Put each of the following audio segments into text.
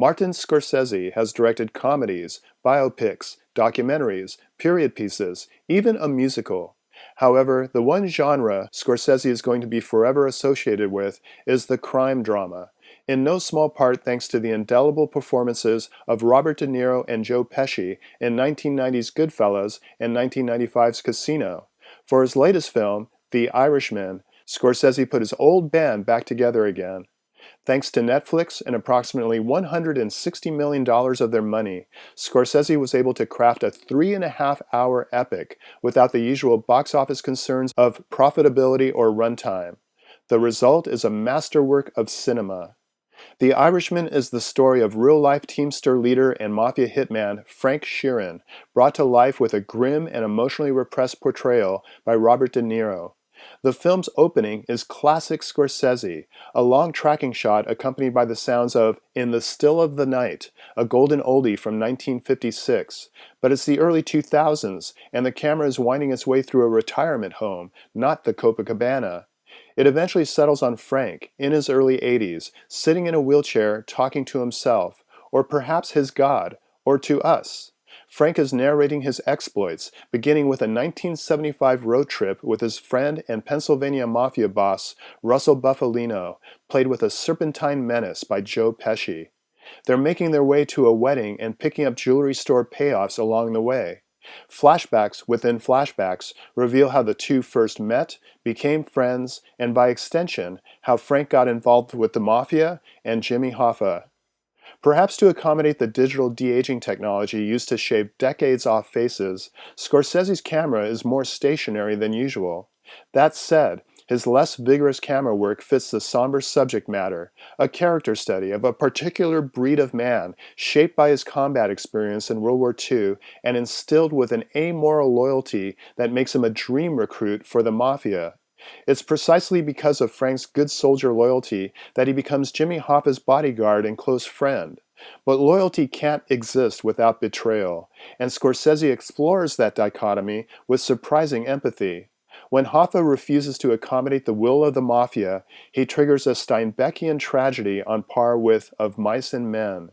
Martin Scorsese has directed comedies, biopics, documentaries, period pieces, even a musical. However, the one genre Scorsese is going to be forever associated with is the crime drama, in no small part thanks to the indelible performances of Robert De Niro and Joe Pesci in 1990's Goodfellas and 1995's Casino. For his latest film, The Irishman, Scorsese put his old band back together again. Thanks to Netflix and approximately $160 million of their money, Scorsese was able to craft a 3.5-hour epic without the usual box office concerns of profitability or runtime. The result is a masterwork of cinema. The Irishman is the story of real-life Teamster leader and mafia hitman Frank Sheeran, brought to life with a grim and emotionally repressed portrayal by Robert De Niro. The film's opening is classic Scorsese, a long tracking shot accompanied by the sounds of In the Still of the Night, a golden oldie from 1956. But it's the early 2000s, and the camera is winding its way through a retirement home, not the Copacabana. It eventually settles on Frank, in his early 80s, sitting in a wheelchair talking to himself, or perhaps his God, or to us. Frank is narrating his exploits, beginning with a 1975 road trip with his friend and Pennsylvania mafia boss, Russell Bufalino, played with a serpentine menace by Joe Pesci. They're making their way to a wedding and picking up jewelry store payoffs along the way. Flashbacks within flashbacks reveal how the two first met, became friends, and by extension, how Frank got involved with the mafia and Jimmy Hoffa. Perhaps to accommodate the digital de-aging technology used to shave decades off faces, Scorsese's camera is more stationary than usual. That said, his less vigorous camera work fits the somber subject matter, a character study of a particular breed of man shaped by his combat experience in World War II and instilled with an amoral loyalty that makes him a dream recruit for the mafia. It's precisely because of Frank's good soldier loyalty that he becomes Jimmy Hoffa's bodyguard and close friend. But loyalty can't exist without betrayal, and Scorsese explores that dichotomy with surprising empathy. When Hoffa refuses to accommodate the will of the mafia, he triggers a Steinbeckian tragedy on par with Of Mice and Men.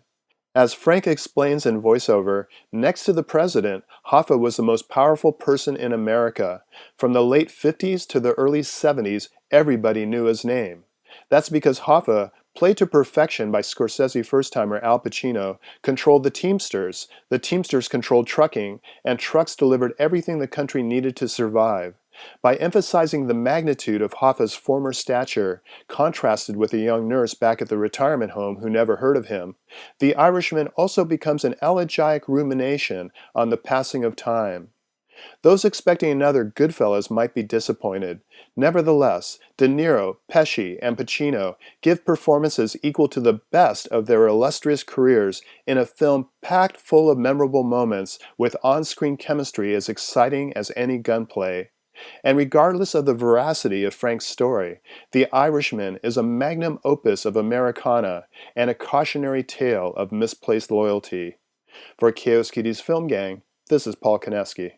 As Frank explains in voiceover, next to the president, Hoffa was the most powerful person in America. From the late 50s to the early 70s, everybody knew his name. That's because Hoffa, played to perfection by Scorsese first-timer Al Pacino, controlled the Teamsters controlled trucking, and trucks delivered everything the country needed to survive. By emphasizing the magnitude of Hoffa's former stature, contrasted with a young nurse back at the retirement home who never heard of him, The Irishman also becomes an elegiac rumination on the passing of time. Those expecting another Goodfellas might be disappointed. Nevertheless, De Niro, Pesci, and Pacino give performances equal to the best of their illustrious careers in a film packed full of memorable moments with on-screen chemistry as exciting as any gunplay. And regardless of the veracity of Frank's story, The Irishman is a magnum opus of Americana and a cautionary tale of misplaced loyalty. For Chaos Kitty's Film Gang, this is Paul Koneski.